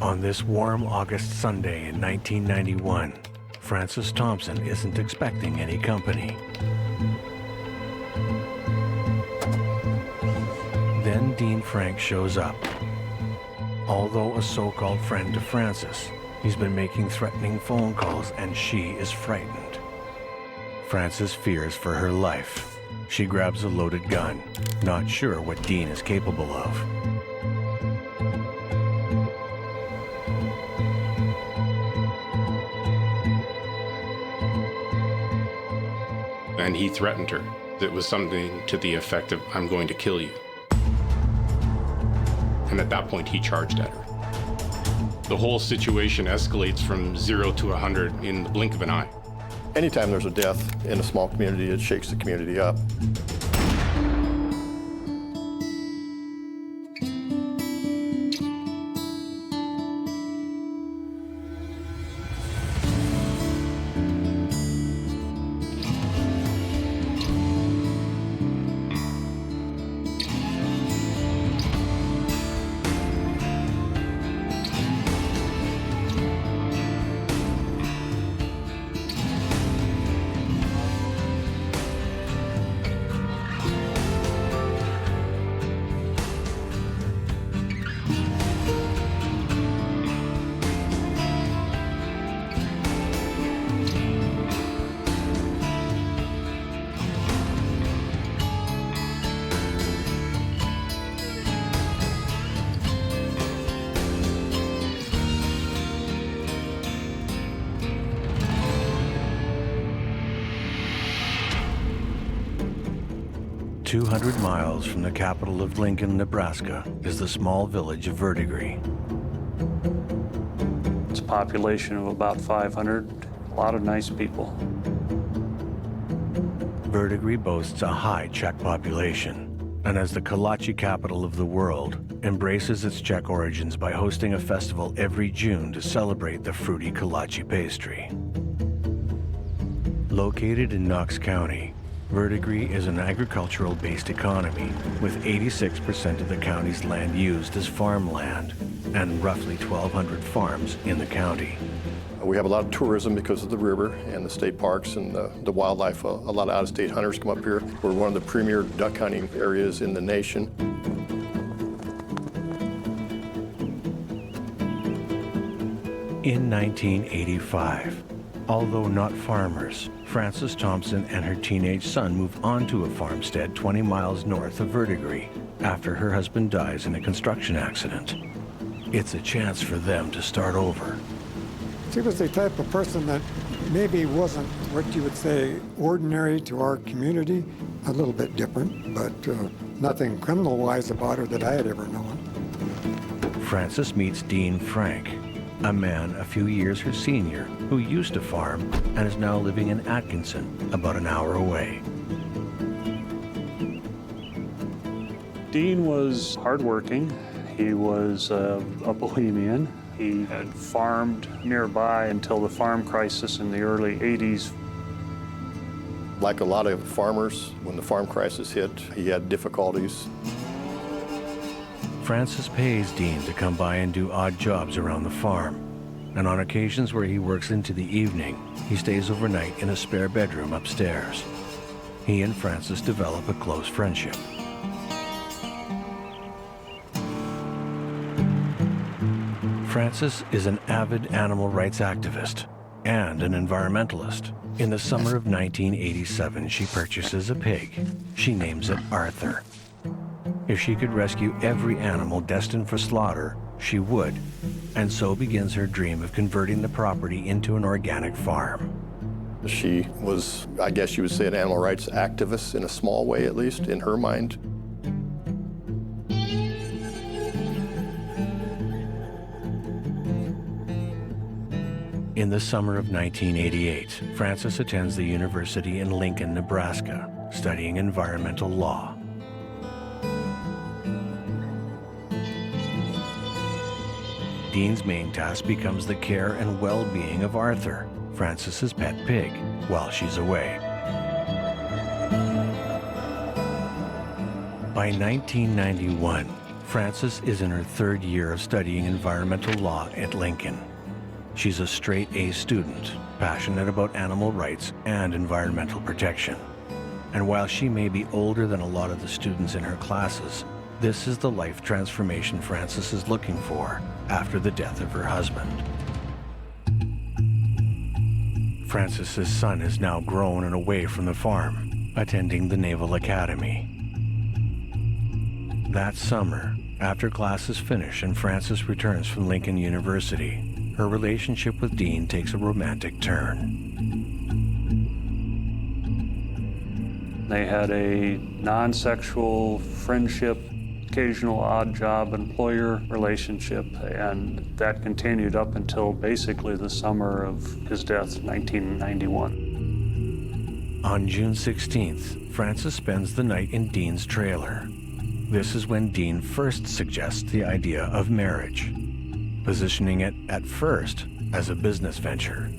On this warm August Sunday in 1991, Francis Thompson isn't expecting any company. Then Dean Frank shows up. Although a so-called friend to Francis, he's been making threatening phone calls and she is frightened. Francis fears for her life. She grabs a loaded gun, not sure what Dean is capable of. And he threatened her. It was something to the effect of, "I'm going to kill you." And at that point, he charged at her. The whole situation escalates from 0 to 100 in the blink of an eye. Anytime there's a death in a small community, it shakes the community up. "200 miles from the capital of Lincoln, Nebraska, is the small village of Verdigree. It's a population of about 500, a lot of nice people. Verdigree boasts a high Czech population, and as the kolache capital of the world, embraces its Czech origins by hosting a festival every June to celebrate the fruity kolache pastry. Located in Knox County, Verdigree is an agricultural-based economy, with 86% of the county's land used as farmland, and roughly 1,200 farms in the county. We have a lot of tourism because of the river and the state parks and the wildlife. A lot of out-of-state hunters come up here. We're one of the premier duck hunting areas in the nation. In 1985, although not farmers, Frances Thompson and her teenage son move on to a farmstead 20 miles north of Verdigree after her husband dies in a construction accident. It's a chance for them to start over. She was the type of person that maybe wasn't what you would say ordinary to our community, a little bit different, but nothing criminal-wise about her that I had ever known. Frances meets Dean Frank, a man a few years her senior who used to farm and is now living in Atkinson, about an hour away. Dean was hardworking. He was a bohemian. He had farmed nearby until the farm crisis in the early 80s. Like a lot of farmers, when the farm crisis hit, he had difficulties. Frances pays Dean to come by and do odd jobs around the farm, and on occasions where he works into the evening, he stays overnight in a spare bedroom upstairs. He and Frances develop a close friendship. Frances is an avid animal rights activist and an environmentalist. In the summer of 1987, she purchases a pig. She names it Arthur. If she could rescue every animal destined for slaughter, she would, and so begins her dream of converting the property into an organic farm. She was, I guess you would say, an animal rights activist in a small way, at least, in her mind. In the summer of 1988, Frances attends the university in Lincoln, Nebraska, studying environmental law. Dean's main task becomes the care and well-being of Arthur, Frances's pet pig, while she's away. By 1991, Frances is in her third year of studying environmental law at Lincoln. She's a straight A student, passionate about animal rights and environmental protection. And while she may be older than a lot of the students in her classes, this is the life transformation Frances is looking for after the death of her husband. Frances's son is now grown and away from the farm, attending the Naval Academy. That summer, after classes finish and Frances returns from Lincoln University, her relationship with Dean takes a romantic turn. They had a non-sexual friendship, occasional odd job employer relationship, and that continued up until basically the summer of his death, 1991. On June 16th, Frances spends the night in Dean's trailer. This is when Dean first suggests the idea of marriage, positioning it at first as a business venture.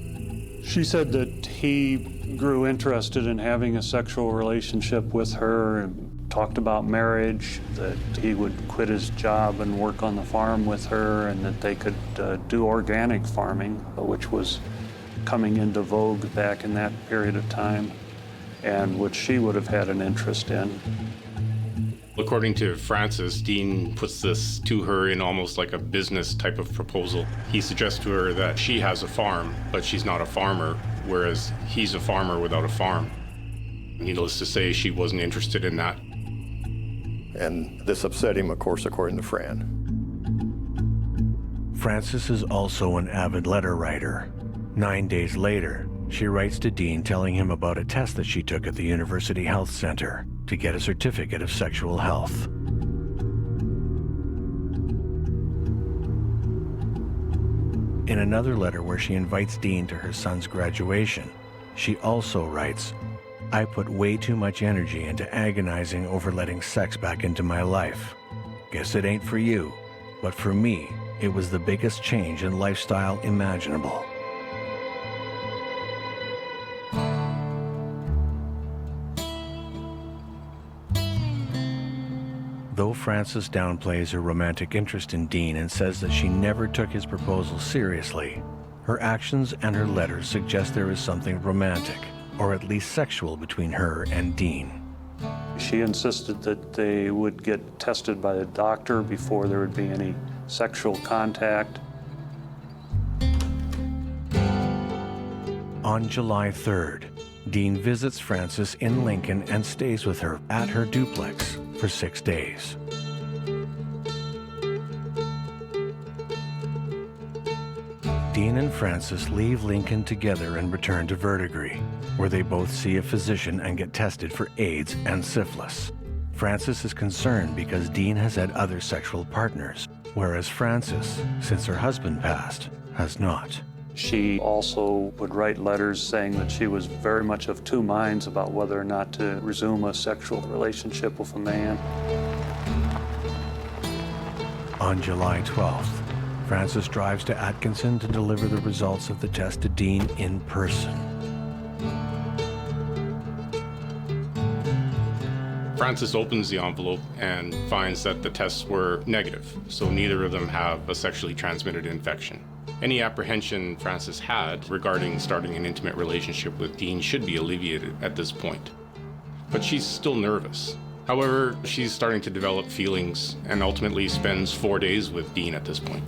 She said that he grew interested in having a sexual relationship with her and talked about marriage, that he would quit his job and work on the farm with her, and that they could do organic farming, which was coming into vogue back in that period of time, and which she would have had an interest in. According to Frances, Dean puts this to her in almost like a business type of proposal. He suggests to her that she has a farm, but she's not a farmer, whereas he's a farmer without a farm. Needless to say, she wasn't interested in that. And this upset him, of course, according to Fran. Frances is also an avid letter writer. 9 days later, she writes to Dean telling him about a test that she took at the University Health Center to get a certificate of sexual health. In another letter where she invites Dean to her son's graduation, she also writes, "I put way too much energy into agonizing over letting sex back into my life. Guess it ain't for you, but for me, it was the biggest change in lifestyle imaginable." Though Frances downplays her romantic interest in Dean and says that she never took his proposal seriously, her actions and her letters suggest there is something romantic, or at least sexual, between her and Dean. She insisted that they would get tested by a doctor before there would be any sexual contact. On July 3rd, Dean visits Frances in Lincoln and stays with her at her duplex for 6 days. Dean and Frances leave Lincoln together and return to Verdigree, where they both see a physician and get tested for AIDS and syphilis. Frances is concerned because Dean has had other sexual partners, whereas Frances, since her husband passed, has not. She also would write letters saying that she was very much of two minds about whether or not to resume a sexual relationship with a man. On July 12th, Frances drives to Atkinson to deliver the results of the test to Dean in person. Frances opens the envelope and finds that the tests were negative, so neither of them have a sexually transmitted infection. Any apprehension Frances had regarding starting an intimate relationship with Dean should be alleviated at this point. But she's still nervous. However, she's starting to develop feelings and ultimately spends 4 days with Dean at this point.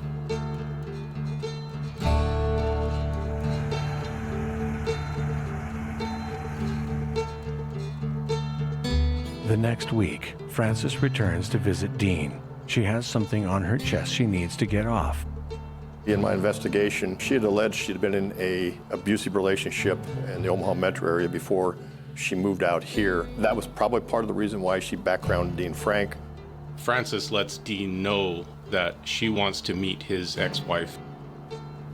The next week, Frances returns to visit Dean. She has something on her chest she needs to get off. In my investigation, she had alleged she'd been in an abusive relationship in the Omaha metro area before she moved out here. That was probably part of the reason why she backgrounded Dean Frank. Frances lets Dean know that she wants to meet his ex-wife.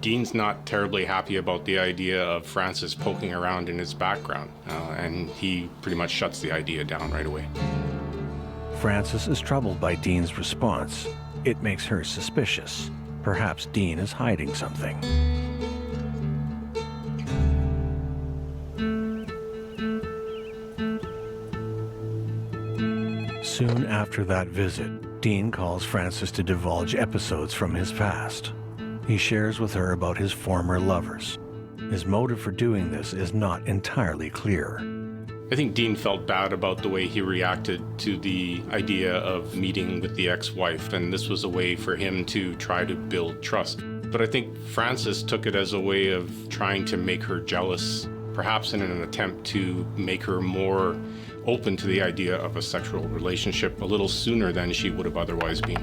Dean's not terribly happy about the idea of Frances poking around in his background, and he pretty much shuts the idea down right away. Frances is troubled by Dean's response. It makes her suspicious. Perhaps Dean is hiding something. Soon after that visit, Dean calls Frances to divulge episodes from his past. He shares with her about his former lovers. His motive for doing this is not entirely clear. I think Dean felt bad about the way he reacted to the idea of meeting with the ex-wife, and this was a way for him to try to build trust. But I think Frances took it as a way of trying to make her jealous, perhaps in an attempt to make her more open to the idea of a sexual relationship a little sooner than she would have otherwise been.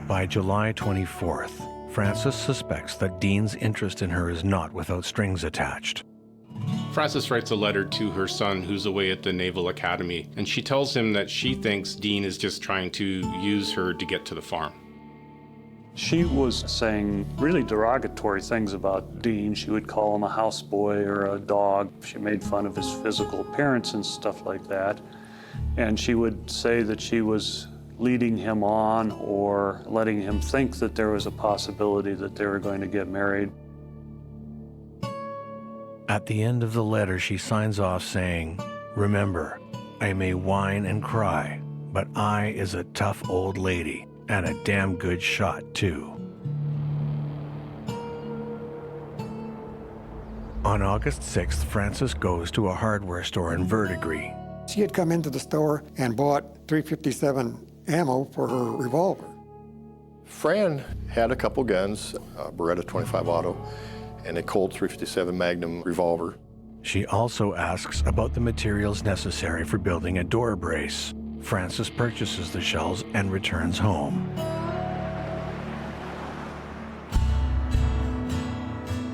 By July 24th, Frances suspects that Dean's interest in her is not without strings attached. Frances writes a letter to her son who's away at the Naval Academy, and she tells him that she thinks Dean is just trying to use her to get to the farm. She was saying really derogatory things about Dean. She would call him a houseboy or a dog. She made fun of his physical appearance and stuff like that. And she would say that she was leading him on or letting him think that there was a possibility that they were going to get married. At the end of the letter, she signs off saying, "Remember, I may whine and cry, but I is a tough old lady and a damn good shot, too." On August 6th, Frances goes to a hardware store in Verdigree. She had come into the store and bought .357 ammo for her revolver. Fran had a couple guns, a Beretta 25 Auto and a Colt .357 Magnum revolver. She also asks about the materials necessary for building a door brace. Frances purchases the shells and returns home.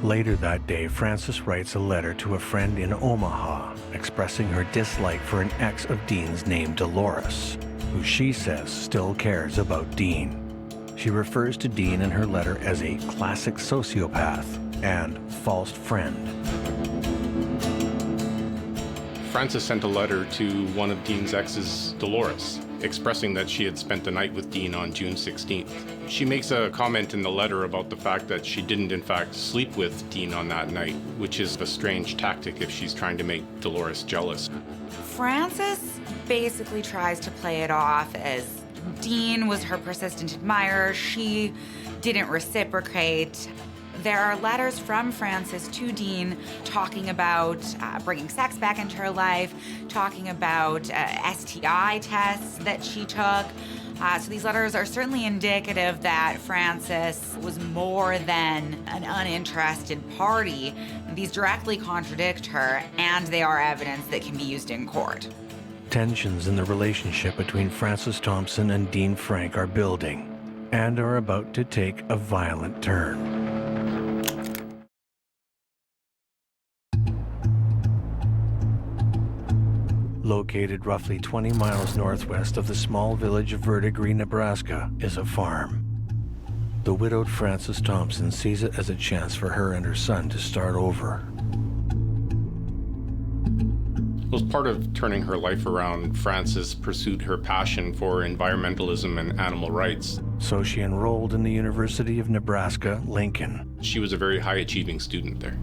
Later that day, Frances writes a letter to a friend in Omaha, expressing her dislike for an ex of Dean's named Dolores, who she says still cares about Dean. She refers to Dean in her letter as a classic sociopath and false friend. Frances sent a letter to one of Dean's exes, Dolores, expressing that she had spent the night with Dean on June 16th. She makes a comment in the letter about the fact that she didn't in fact sleep with Dean on that night, which is a strange tactic if she's trying to make Dolores jealous. Frances basically tries to play it off as Dean was her persistent admirer. She didn't reciprocate. There are letters from Frances to Dean talking about bringing sex back into her life, talking about STI tests that she took. So these letters are certainly indicative that Frances was more than an uninterested party. These directly contradict her, and they are evidence that can be used in court. Tensions in the relationship between Frances Thompson and Dean Frank are building and are about to take a violent turn. Located roughly 20 miles northwest of the small village of Verdigree, Nebraska, is a farm. The widowed Frances Thompson sees it as a chance for her and her son to start over. As part of turning her life around, Frances pursued her passion for environmentalism and animal rights. So she enrolled in the University of Nebraska, Lincoln. She was a very high-achieving student there.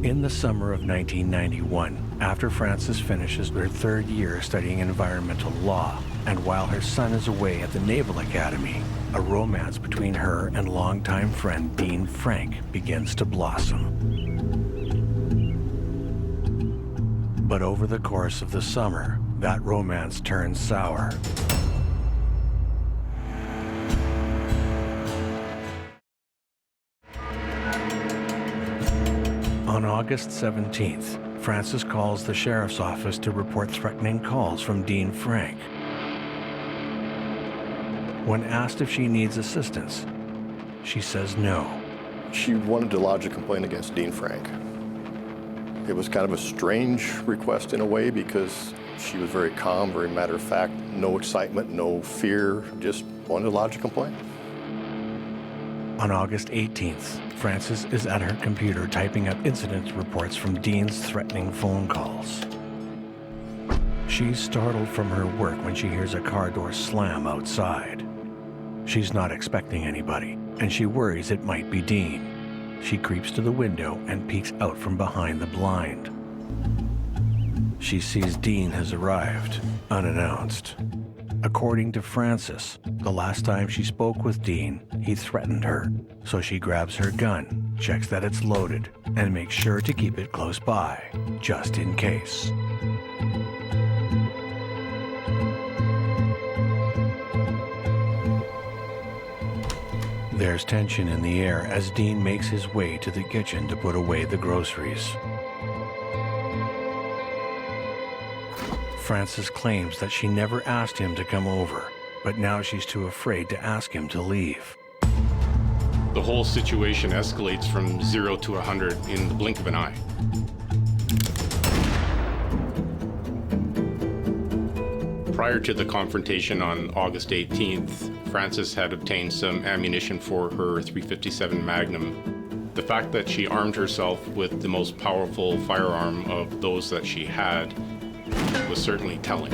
In the summer of 1991, after Frances finishes her third year studying environmental law, and while her son is away at the Naval Academy, a romance between her and longtime friend Dean Frank begins to blossom. But over the course of the summer, that romance turns sour. On August 17th, Frances calls the sheriff's office to report threatening calls from Dean Frank. When asked if she needs assistance, she says no. She wanted to lodge a complaint against Dean Frank. It was kind of a strange request in a way because she was very calm, very matter of fact, no excitement, no fear, just wanted to lodge a complaint. On August 18th, Frances is at her computer typing up incident reports from Dean's threatening phone calls. She's startled from her work when she hears a car door slam outside. She's not expecting anybody, and she worries it might be Dean. She creeps to the window and peeks out from behind the blind. She sees Dean has arrived, unannounced. According to Frances, the last time she spoke with Dean, he threatened her. So she grabs her gun, checks that it's loaded, and makes sure to keep it close by, just in case. There's tension in the air as Dean makes his way to the kitchen to put away the groceries. Frances claims that she never asked him to come over, but now she's too afraid to ask him to leave. The whole situation escalates from 0 to 100 in the blink of an eye. Prior to the confrontation on August 18th, Frances had obtained some ammunition for her .357 Magnum. The fact that she armed herself with the most powerful firearm of those that she had was certainly telling.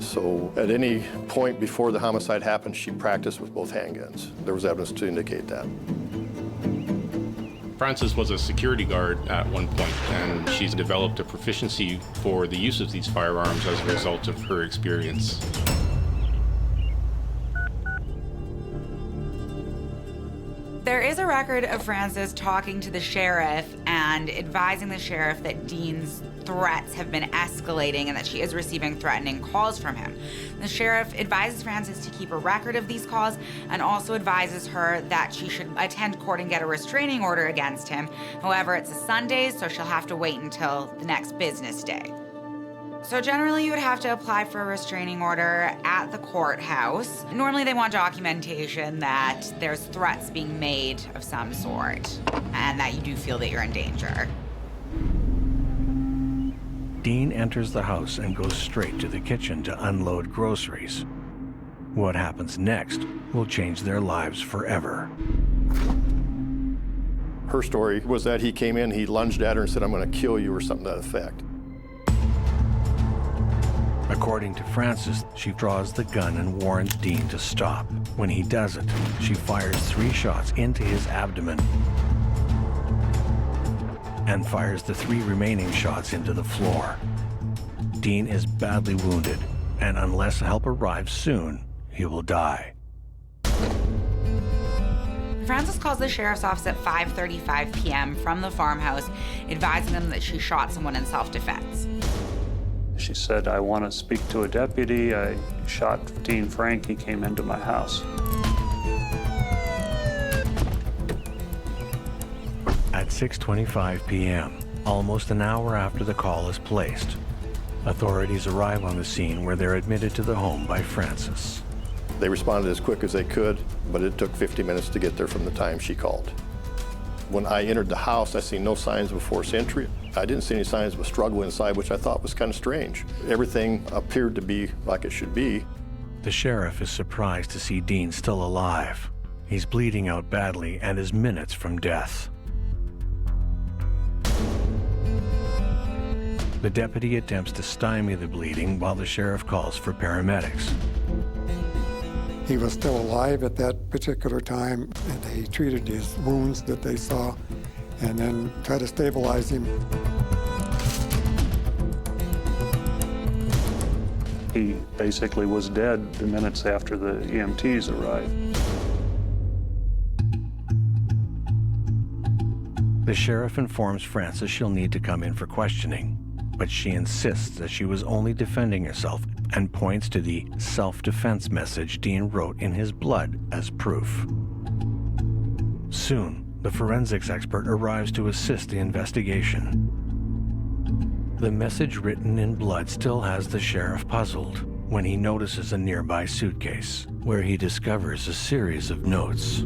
So at any point before the homicide happened, she practiced with both handguns. There was evidence to indicate that. Frances was a security guard at one point, and she's developed a proficiency for the use of these firearms as a result of her experience. There is a record of Frances talking to the sheriff and advising the sheriff that Dean's threats have been escalating and that she is receiving threatening calls from him. The sheriff advises Frances to keep a record of these calls and also advises her that she should attend court and get a restraining order against him. However, it's a Sunday, so she'll have to wait until the next business day. So generally you would have to apply for a restraining order at the courthouse. Normally they want documentation that there's threats being made of some sort and that you do feel that you're in danger. Dean enters the house and goes straight to the kitchen to unload groceries. What happens next will change their lives forever. Her story was that he came in, he lunged at her and said, "I'm going to kill you," or something to that effect. According to Frances, she draws the gun and warns Dean to stop. When he doesn't, she fires 3 shots into his abdomen and fires the 3 remaining shots into the floor. Dean is badly wounded, and unless help arrives soon, he will die. Frances calls the sheriff's office at 5:35 p.m. from the farmhouse, advising them that she shot someone in self-defense. She said, "I want to speak to a deputy. I shot Dean Frank. He came into my house." At 6:25 p.m., almost an hour after the call is placed, authorities arrive on the scene where they're admitted to the home by Frances. They responded as quick as they could, but it took 50 minutes to get there from the time she called. When I entered the house, I seen no signs of a forced entry. I didn't see any signs of a struggle inside, which I thought was kind of strange. Everything appeared to be like it should be. The sheriff is surprised to see Dean still alive. He's bleeding out badly and is minutes from death. The deputy attempts to stymie the bleeding while the sheriff calls for paramedics. He was still alive at that particular time, and they treated his wounds that they saw and then tried to stabilize him. He basically was dead the minutes after the EMTs arrived. The sheriff informs Frances she'll need to come in for questioning, but she insists that she was only defending herself and points to the self-defense message Dean wrote in his blood as proof. Soon, the forensics expert arrives to assist the investigation. The message written in blood still has the sheriff puzzled when he notices a nearby suitcase, where he discovers a series of notes.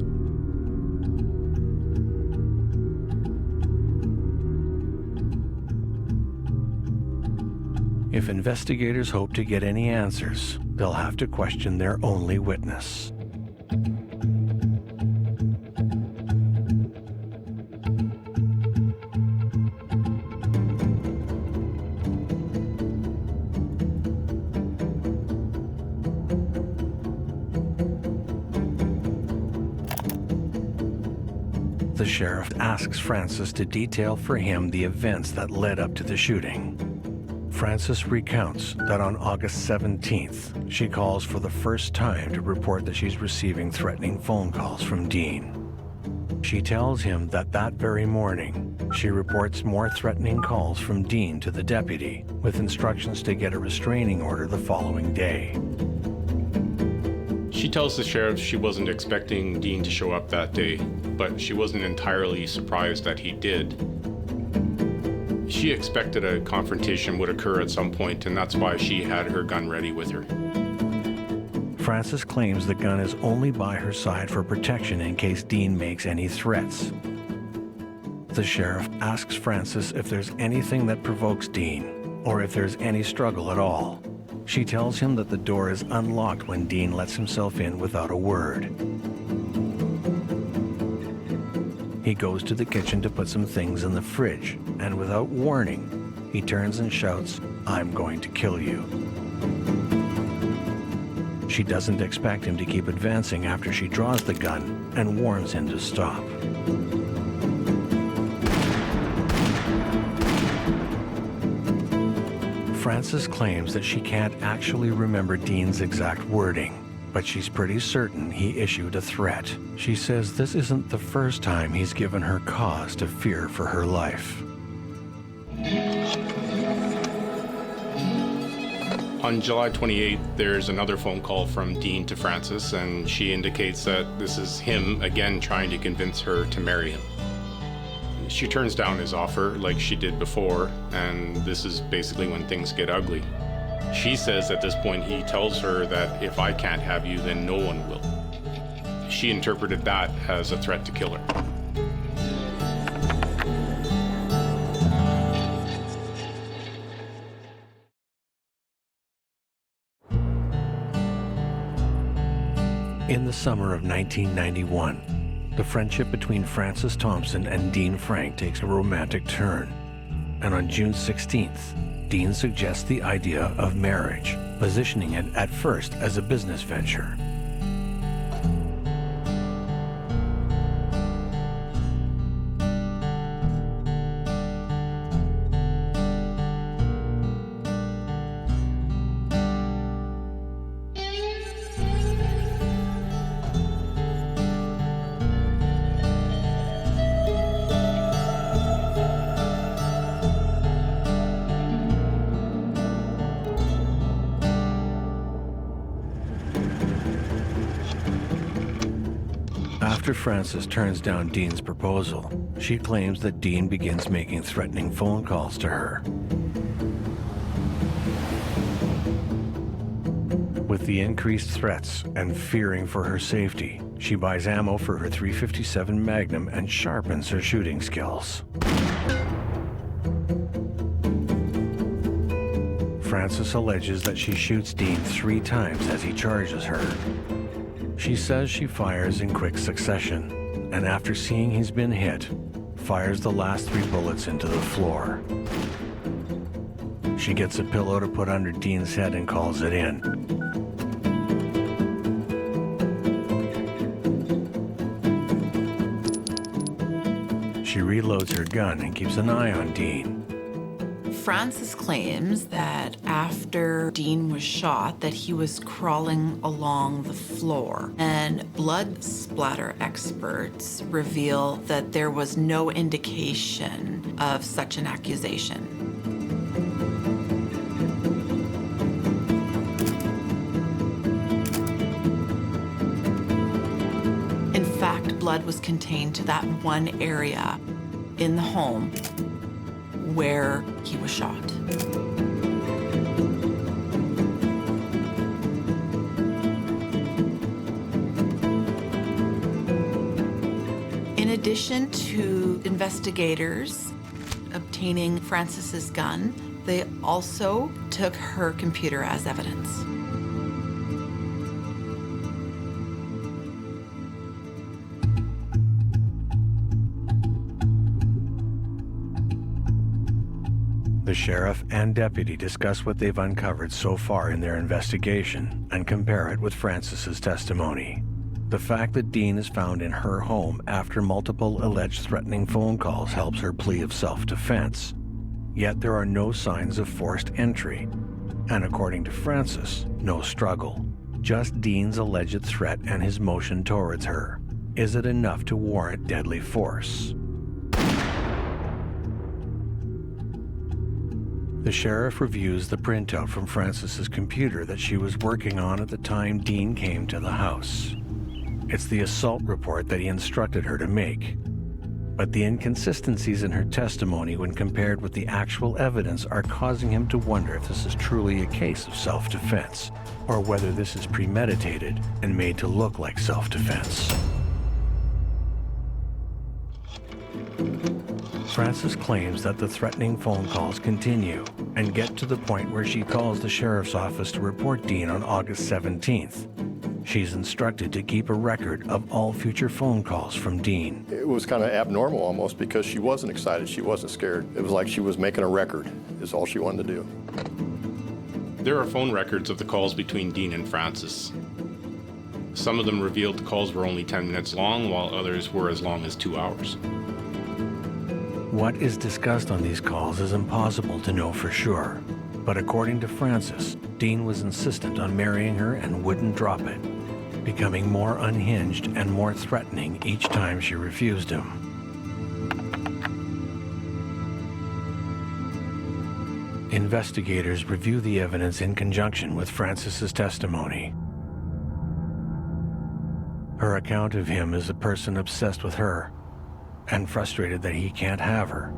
If investigators hope to get any answers, they'll have to question their only witness. The sheriff asks Frances to detail for him the events that led up to the shooting. Frances recounts that on August 17th, she calls for the first time to report that she's receiving threatening phone calls from Dean. She tells him that that very morning, she reports more threatening calls from Dean to the deputy, with instructions to get a restraining order the following day. She tells the sheriff she wasn't expecting Dean to show up that day, but she wasn't entirely surprised that he did. She expected a confrontation would occur at some point, and that's why she had her gun ready with her. Frances claims the gun is only by her side for protection in case Dean makes any threats. The sheriff asks Frances if there's anything that provokes Dean, or if there's any struggle at all. She tells him that the door is unlocked when Dean lets himself in without a word. He goes to the kitchen to put some things in the fridge, and without warning, he turns and shouts, "I'm going to kill you." She doesn't expect him to keep advancing after she draws the gun and warns him to stop. Frances claims that she can't actually remember Dean's exact wording, but she's pretty certain he issued a threat. She says this isn't the first time he's given her cause to fear for her life. On July 28th, there's another phone call from Dean to Frances, and she indicates that this is him again trying to convince her to marry him. She turns down his offer like she did before, and this is basically when things get ugly. She says at this point he tells her that if I can't have you, then no one will. She interpreted that as a threat to kill her. In the summer of 1991, the friendship between Frances Thompson and Dean Frank takes a romantic turn. And on June 16th, Dean suggests the idea of marriage, positioning it at first as a business venture. After Frances turns down Dean's proposal, she claims that Dean begins making threatening phone calls to her. With the increased threats and fearing for her safety, she buys ammo for her .357 Magnum and sharpens her shooting skills. Frances alleges that she shoots Dean 3 times as he charges her. She says she fires in quick succession, and after seeing he's been hit, fires the last 3 bullets into the floor. She gets a pillow to put under Dean's head and calls it in. She reloads her gun and keeps an eye on Dean. Frances claims that after Dean was shot that he was crawling along the floor, and blood splatter experts reveal that there was no indication of such an accusation. In fact, blood was contained to that one area in the home where he was shot. In addition to investigators obtaining Frances's gun, they also took her computer as evidence. The sheriff and deputy discuss what they've uncovered so far in their investigation and compare it with Frances's testimony. The fact that Dean is found in her home after multiple alleged threatening phone calls helps her plea of self-defense. Yet there are no signs of forced entry, and according to Frances, no struggle. Just Dean's alleged threat and his motion towards her. Is it enough to warrant deadly force? The sheriff reviews the printout from Frances's computer that she was working on at the time Dean came to the house. It's the assault report that he instructed her to make. But the inconsistencies in her testimony when compared with the actual evidence are causing him to wonder if this is truly a case of self-defense, or whether this is premeditated and made to look like self-defense. Frances claims that the threatening phone calls continue and get to the point where she calls the sheriff's office to report Dean on August 17th. She's instructed to keep a record of all future phone calls from Dean. It was kind of abnormal almost because she wasn't excited, she wasn't scared. It was like she was making a record, is all she wanted to do. There are phone records of the calls between Dean and Frances. Some of them revealed the calls were only 10 minutes long, while others were as long as 2 hours. What is discussed on these calls is impossible to know for sure. But according to Frances, Dean was insistent on marrying her and wouldn't drop it, becoming more unhinged and more threatening each time she refused him. Investigators review the evidence in conjunction with Frances's testimony. Her account of him is a person obsessed with her and frustrated that he can't have her.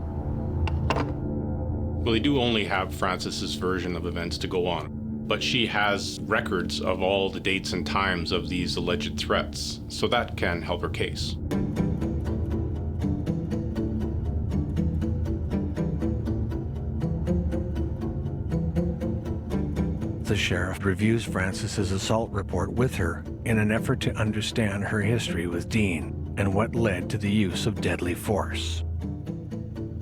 Well, they do only have Frances's version of events to go on, but she has records of all the dates and times of these alleged threats, so that can help her case. The sheriff reviews Frances's assault report with her in an effort to understand her history with Dean and what led to the use of deadly force.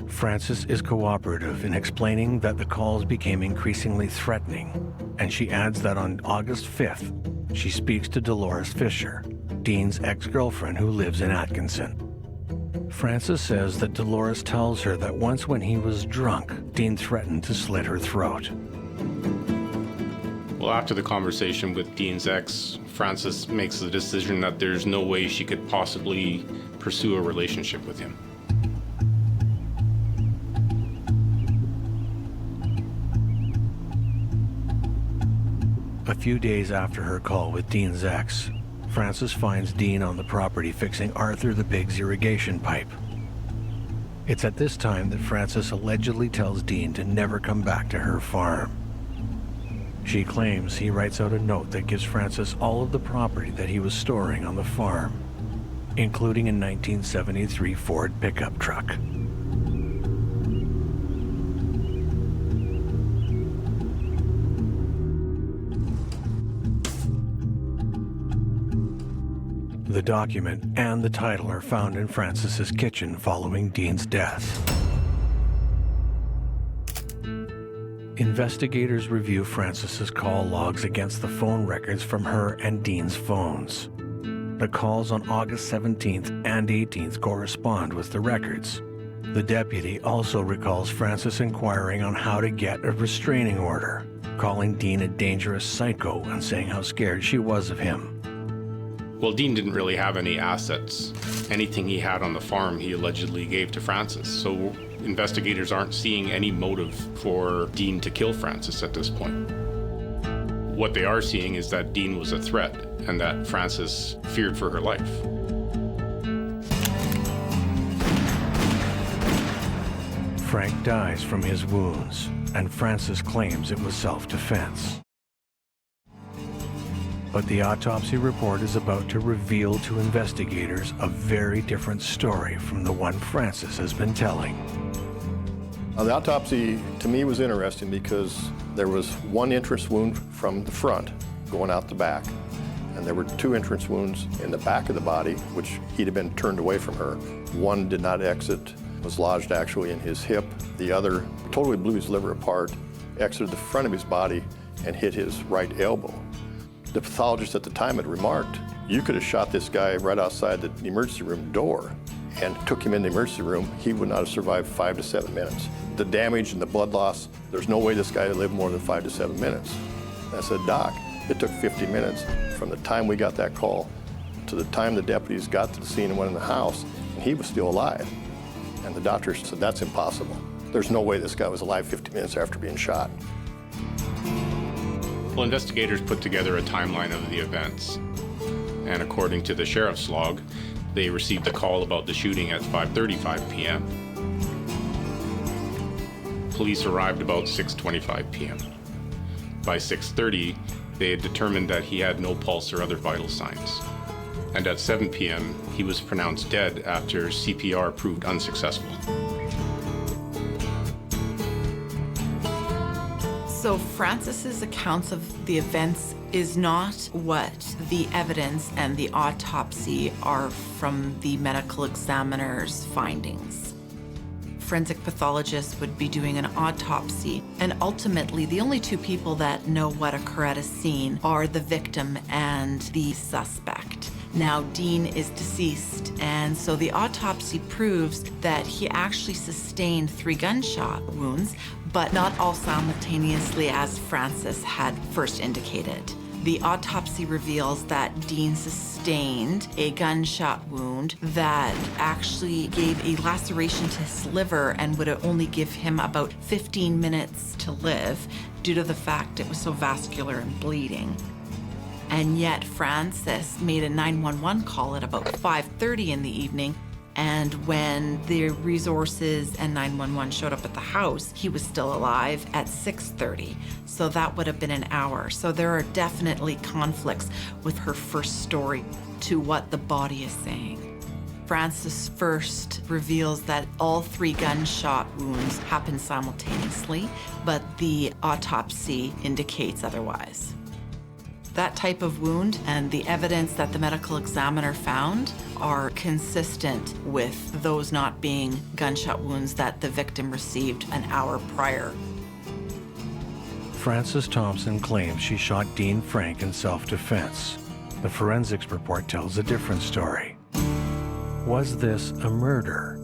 Frances is cooperative in explaining that the calls became increasingly threatening, and she adds that on August 5th, she speaks to Dolores Fisher, Dean's ex-girlfriend who lives in Atkinson. Frances says that Dolores tells her that once when he was drunk, Dean threatened to slit her throat. Well, after the conversation with Dean's ex, Frances makes the decision that there's no way she could possibly pursue a relationship with him. A few days after her call with Dean's ex, Frances finds Dean on the property fixing Arthur the pig's irrigation pipe. It's at this time that Frances allegedly tells Dean to never come back to her farm. She claims he writes out a note that gives Frances all of the property that he was storing on the farm, including a 1973 Ford pickup truck. The document and the title are found in Frances's kitchen following Dean's death. Investigators review Frances's call logs against the phone records from her and Dean's phones. The calls on August 17th and 18th correspond with the records. The deputy also recalls Frances inquiring on how to get a restraining order, calling Dean a dangerous psycho and saying how scared she was of him. Well, Dean didn't really have any assets. Anything he had on the farm he allegedly gave to Frances, so investigators aren't seeing any motive for Dean to kill Frances at this point. What they are seeing is that Dean was a threat and that Frances feared for her life. Frank dies from his wounds, and Frances claims it was self-defense. But the autopsy report is about to reveal to investigators a very different story from the one Frances has been telling. The autopsy, to me, was interesting because there was one entrance wound from the front going out the back, and there were two entrance wounds in the back of the body, which he'd have been turned away from her. One did not exit, was lodged actually in his hip. The other totally blew his liver apart, exited the front of his body, and hit his right elbow. The pathologist at the time had remarked, you could have shot this guy right outside the emergency room door and took him in the emergency room, he would not have survived 5 to 7 minutes. The damage and the blood loss, there's no way this guy lived more than 5 to 7 minutes. I said, Doc, it took 50 minutes from the time we got that call to the time the deputies got to the scene and went in the house, and he was still alive. And the doctor said, that's impossible. There's no way this guy was alive 50 minutes after being shot. Well, investigators put together a timeline of the events. And according to the sheriff's log, they received a call about the shooting at 5:35 p.m. Police arrived about 6:25 p.m. By 6:30, they had determined that he had no pulse or other vital signs. And at 7 p.m., he was pronounced dead after CPR proved unsuccessful. So Francis's accounts of the events is not what the evidence and the autopsy are from the medical examiner's findings. Forensic pathologists would be doing an autopsy, and ultimately the only two people that know what occurred at a scene are the victim and the suspect. Now, Dean is deceased, and so the autopsy proves that he actually sustained 3 gunshot wounds, but not all simultaneously as Francis had first indicated. The autopsy reveals that Dean sustained a gunshot wound that actually gave a laceration to his liver and would only give him about 15 minutes to live due to the fact it was so vascular and bleeding. And yet Francis made a 911 call at about 5:30 in the evening, and when the resources and 911 showed up at the house, he was still alive at 6:30. So that would have been an hour. So there are definitely conflicts with her first story to what the body is saying. Francis first reveals that all 3 gunshot wounds happened simultaneously, but the autopsy indicates otherwise. That type of wound and the evidence that the medical examiner found are consistent with those not being gunshot wounds that the victim received an hour prior. Frances Thompson claims she shot Dean Frank in self-defense. The forensics report tells a different story. Was this a murder?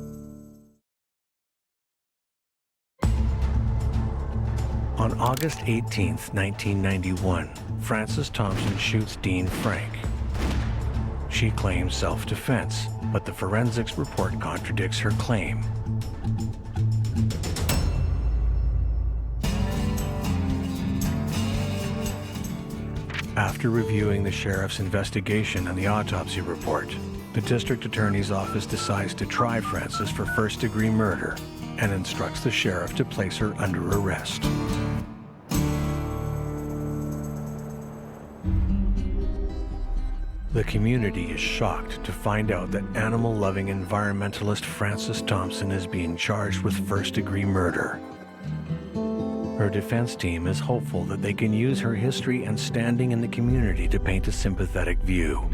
On August 18, 1991, Frances Thompson shoots Dean Frank. She claims self-defense, but the forensics report contradicts her claim. After reviewing the sheriff's investigation and the autopsy report, the district attorney's office decides to try Frances for first-degree murder and instructs the sheriff to place her under arrest. The community is shocked to find out that animal-loving environmentalist Frances Thompson is being charged with first-degree murder. Her defense team is hopeful that they can use her history and standing in the community to paint a sympathetic view.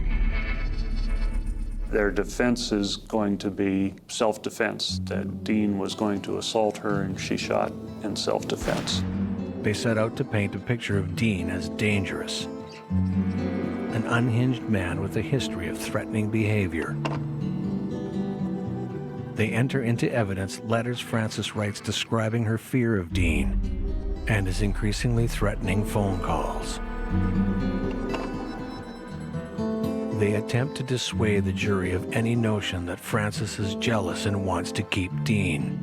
Their defense is going to be self-defense, that Dean was going to assault her and she shot in self-defense. They set out to paint a picture of Dean as dangerous, an unhinged man with a history of threatening behavior. They enter into evidence letters Frances writes describing her fear of Dean and his increasingly threatening phone calls. They attempt to dissuade the jury of any notion that Frances is jealous and wants to keep Dean.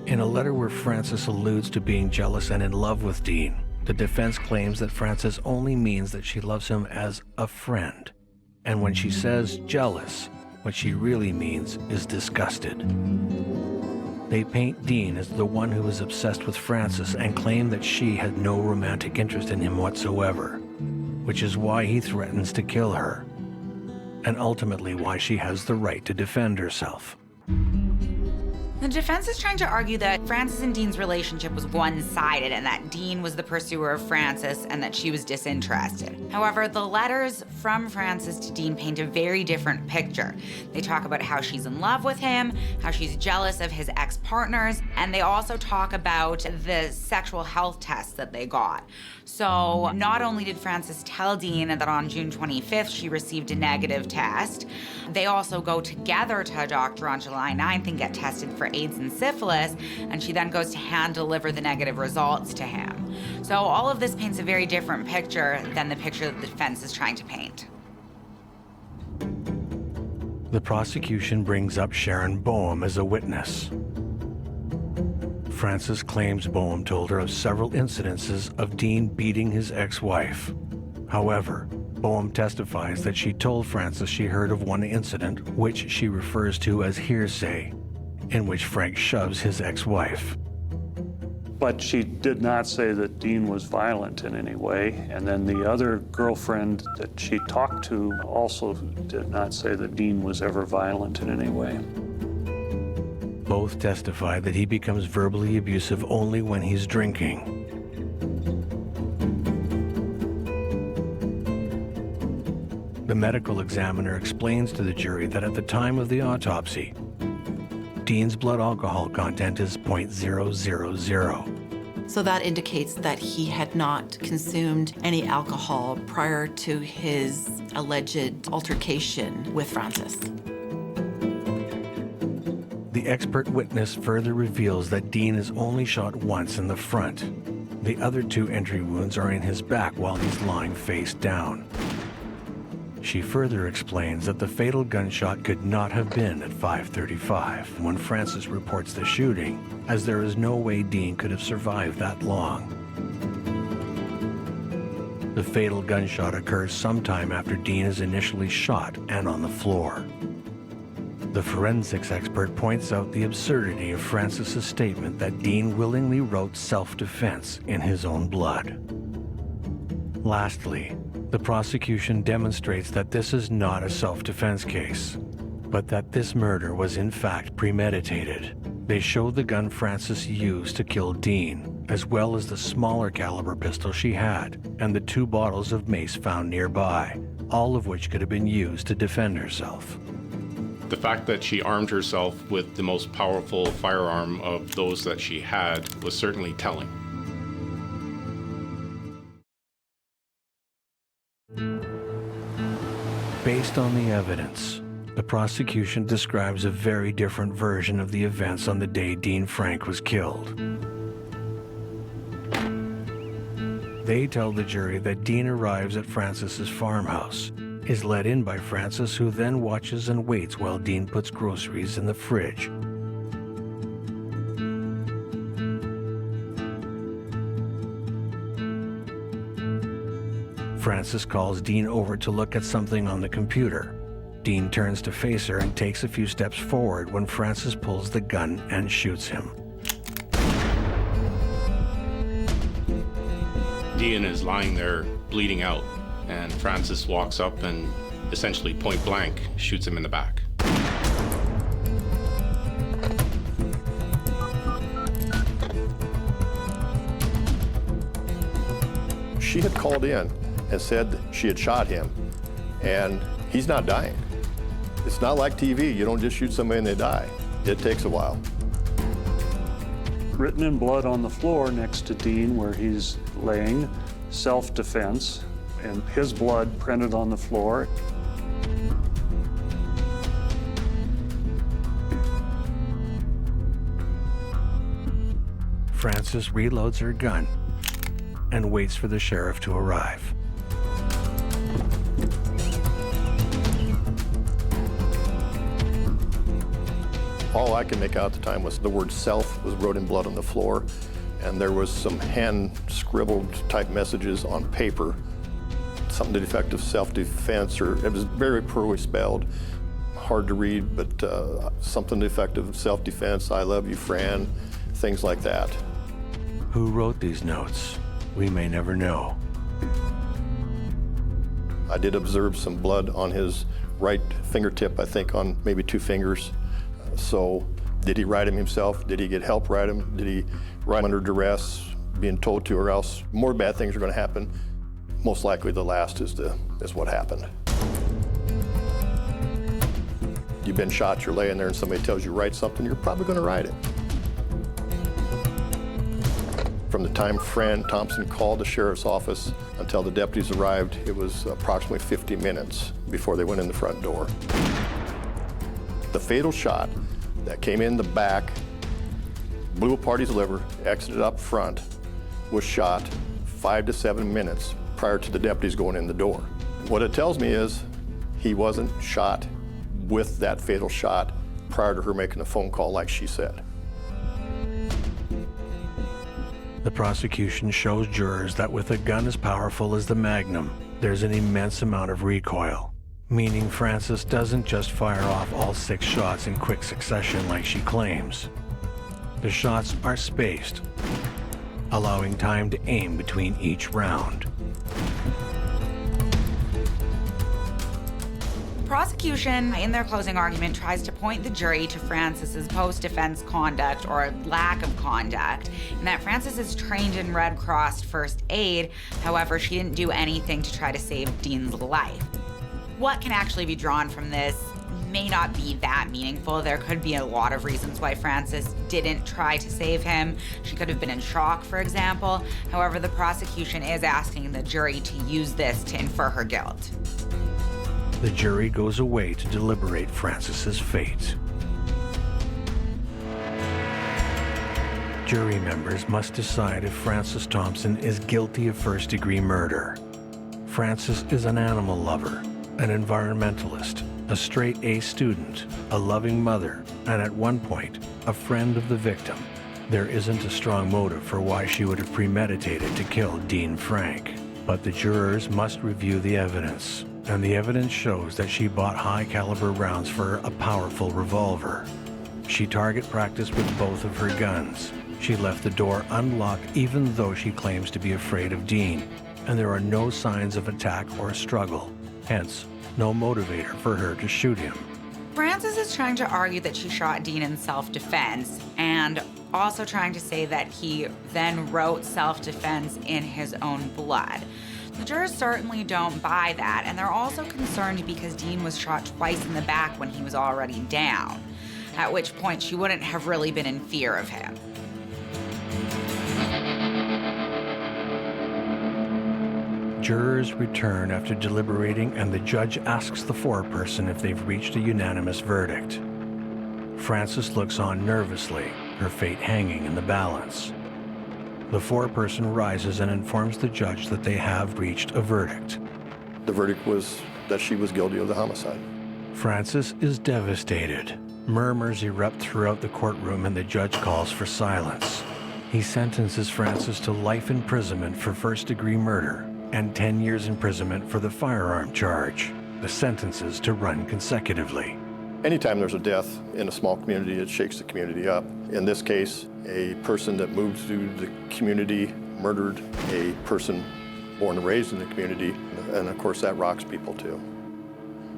In a letter where Frances alludes to being jealous and in love with Dean, the defense claims that Frances only means that she loves him as a friend. And when she says jealous, what she really means is disgusted. They paint Dean as the one who is obsessed with Frances and claim that she had no romantic interest in him whatsoever, which is why he threatens to kill her, and ultimately why she has the right to defend herself. The defense is trying to argue that Frances and Dean's relationship was one-sided and that Dean was the pursuer of Frances and that she was disinterested. However, the letters from Frances to Dean paint a very different picture. They talk about how she's in love with him, how she's jealous of his ex-partners, and they also talk about the sexual health tests that they got. So not only did Frances tell Dean that on June 25th she received a negative test, they also go together to a doctor on July 9th and get tested for AIDS and syphilis, and she then goes to hand deliver the negative results to him. So all of this paints a very different picture than the picture that the defense is trying to paint. The prosecution brings up Sharon Boehm as a witness. Frances claims Boehm told her of several incidences of Dean beating his ex-wife. However, Boehm testifies that she told Frances she heard of one incident, which she refers to as hearsay, in which Frank shoves his ex-wife. But she did not say that Dean was violent in any way. And then the other girlfriend that she talked to also did not say that Dean was ever violent in any way. Both testify that he becomes verbally abusive only when he's drinking. The medical examiner explains to the jury that at the time of the autopsy, Dean's blood alcohol content is 0.000. So that indicates that he had not consumed any alcohol prior to his alleged altercation with Frances. The expert witness further reveals that Dean is only shot once in the front. The other two entry wounds are in his back while he's lying face down. She further explains that the fatal gunshot could not have been at 5:35 when Frances reports the shooting, as there is no way Dean could have survived that long. The fatal gunshot occurs sometime after Dean is initially shot and on the floor. The forensics expert points out the absurdity of Frances's statement that Dean willingly wrote self-defense in his own blood. Lastly, the prosecution demonstrates that this is not a self-defense case, but that this murder was in fact premeditated. They show the gun Frances used to kill Dean, as well as the smaller caliber pistol she had, and the 2 bottles of mace found nearby, all of which could have been used to defend herself. The fact that she armed herself with the most powerful firearm of those that she had was certainly telling. Based on the evidence, the prosecution describes a very different version of the events on the day Dean Frank was killed. They tell the jury that Dean arrives at Frances's farmhouse, is let in by Frances, who then watches and waits while Dean puts groceries in the fridge. Frances calls Dean over to look at something on the computer. Dean turns to face her and takes a few steps forward when Frances pulls the gun and shoots him. Dean is lying there bleeding out, and Frances walks up and essentially point blank shoots him in the back. She had called in and said that she had shot him, and he's not dying. It's not like TV. You don't just shoot somebody and they die. It takes a while. Written in blood on the floor next to Dean where he's laying, self-defense, and his blood printed on the floor. Frances reloads her gun and waits for the sheriff to arrive. All I could make out at the time was the word self was wrote in blood on the floor, and there was some hand scribbled type messages on paper, something to the effect of self-defense, or it was very poorly spelled, hard to read, but something to the effect of self-defense, I love you, Fran, things like that. Who wrote these notes? We may never know. I did observe some blood on his right fingertip, I think on maybe 2 fingers. So Did he write him himself? Did he get help write him? Did he write him under duress, being told to, or else more bad things are going to happen? Most likely the last is what happened. You've been shot, you're laying there, and somebody tells you write something, you're probably going to write it. From the time friend Thompson called the sheriff's office until the deputies arrived, it was approximately 50 minutes before they went in the front door. The fatal shot that came in the back, blew apart his liver, exited up front, was shot 5 to 7 minutes prior to the deputies going in the door. What it tells me is he wasn't shot with that fatal shot prior to her making a phone call like she said. The prosecution shows jurors that with a gun as powerful as the Magnum, there's an immense amount of recoil, meaning Frances doesn't just fire off all 6 shots in quick succession like she claims. The shots are spaced, allowing time to aim between each round. Prosecution, in their closing argument, tries to point the jury to Frances's post-defense conduct or lack of conduct, and that Frances is trained in Red Cross first aid. However, she didn't do anything to try to save Dean's life. What can actually be drawn from this may not be that meaningful. There could be a lot of reasons why Frances didn't try to save him. She could have been in shock, for example. However, the prosecution is asking the jury to use this to infer her guilt. The jury goes away to deliberate Frances's fate. Jury members must decide if Frances Thompson is guilty of first-degree murder. Frances is an animal lover, an environmentalist, a straight-A student, a loving mother, and at one point, a friend of the victim. There isn't a strong motive for why she would have premeditated to kill Dean Frank, but the jurors must review the evidence. And the evidence shows that she bought high-caliber rounds for a powerful revolver. She target practiced with both of her guns. She left the door unlocked even though she claims to be afraid of Dean. And there are no signs of attack or struggle. Hence, no motivator for her to shoot him. Frances is trying to argue that she shot Dean in self-defense, and also trying to say that he then wrote self-defense in his own blood. The jurors certainly don't buy that, and they're also concerned because Dean was shot twice in the back when he was already down, at which point she wouldn't have really been in fear of him. Jurors return after deliberating, and the judge asks the foreperson if they've reached a unanimous verdict. Frances looks on nervously, her fate hanging in the balance. The foreperson rises and informs the judge that they have reached a verdict. The verdict was that she was guilty of the homicide. Frances is devastated. Murmurs erupt throughout the courtroom and the judge calls for silence. He sentences Frances to life imprisonment for first-degree murder and 10 years imprisonment for the firearm charge, the sentences to run consecutively. Anytime there's a death in a small community, it shakes the community up. In this case, a person that moved to the community murdered a person born and raised in the community, and of course that rocks people too.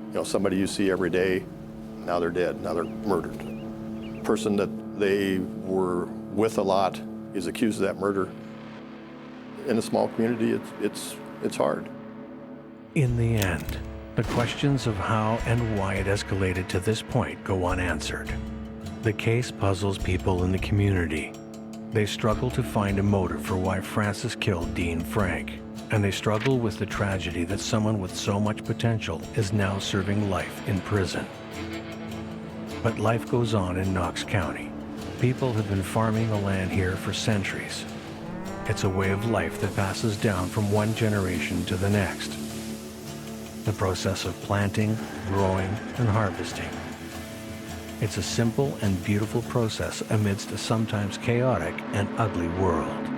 You know, somebody you see every day, now they're dead, now they're murdered. A person that they were with a lot is accused of that murder. In a small community, it's hard. In the end, the questions of how and why it escalated to this point go unanswered. The case puzzles people in the community. They struggle to find a motive for why Frances killed Dean Frank, and they struggle with the tragedy that someone with so much potential is now serving life in prison. But life goes on in Knox County. People have been farming the land here for centuries. It's a way of life that passes down from one generation to the next. The process of planting, growing, and harvesting. It's a simple and beautiful process amidst a sometimes chaotic and ugly world.